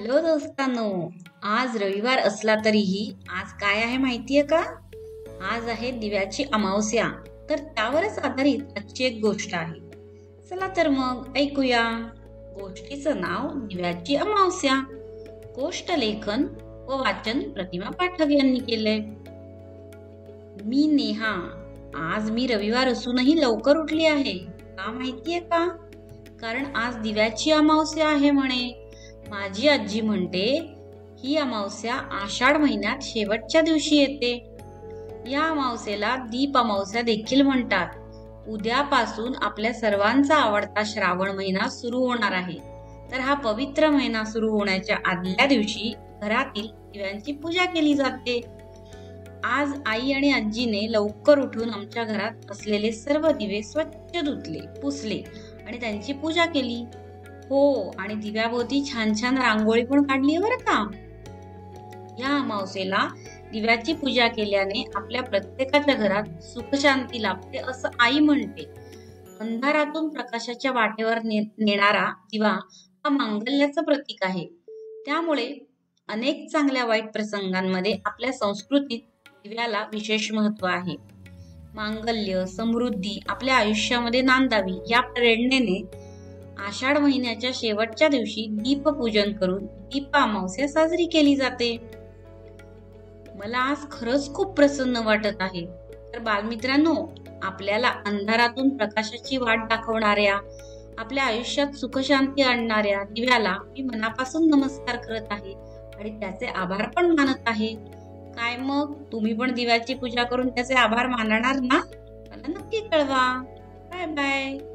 Hello दोस्तांनो, आज रविवार असला तरीही आज काय आहे माहितीये का? आज आहे दिव्याची अमावस्या. तर त्यावरच आधारित आजची एक गोष्ट आहे. चला तर मग ऐकूया. गोष्टीचं नाव दिव्याची अमावस्या. गोष्ट लेखन व वाचन प्रतिमा पाठक यांनी केलंय. मी नेहा. आज मी रविवार असूनही लवकर उठली आहे. का माहितीये का? कारण आज दिव्याची अमावस्या आहे म्हणे. माझी आजी म्हणते ही अमावस्या आषाढ महिन्यात शेवटच्या दिवशी येते. या अमावस्येला दीप अमावस्या देखील म्हणतात. उद्यापासून आपल्या सर्वांचा आवडता श्रावण महिना सुरू होणार आहे. तर हा पवित्र महिना सुरू होण्याच्या आदल्या दिवशी घरातील दिव्यांची पूजा केली जाते. आज आई आणि आजीने लवकर उठून आमच्या घरात असलेले सर्व दिवे स्वच्छ धुतले, पुसले आणि त्यांची पूजा केली. हो, आणि दिव्याभोवती छान छान रांगोळी पण काढली बरं का. या अमावस्येला दिव्याची पूजा केल्याने आपल्या प्रत्येकाच्या घरात सुख शांती लाभते असं आई म्हणते. अंधारातून प्रकाशाच्या वाटेवर नेणारा दिवा हा मांगल्याचं प्रतीक आहे. त्यामुळे अनेक चांगल्या वाईट प्रसंगांमध्ये आपल्या संस्कृतीत दिव्याला विशेष महत्व आहे. मांगल्य, समृद्धी आपल्या आयुष्यामध्ये नांदावी या प्रेरणेने आषाढ महिन्याच्या शेवटच्या दिवशी दीपपूजन करून दीप अमावस्या साजरी केली जाते. मला आज खरंच खूप प्रसन्न वाटत आहे. तर बालमित्रांनो, आपल्याला अंधारातून प्रकाशाची वाट दाखवणाऱ्या, आपल्या आयुष्यात सुखशांती आणणाऱ्या दिव्याला मी मनापासून नमस्कार करत आहे आणि त्याचे आभार पण मानत आहे. काय मग तुम्ही पण दिव्याची पूजा करून त्याचे आभार मानणार ना? मला नक्की कळवा. Bye bye.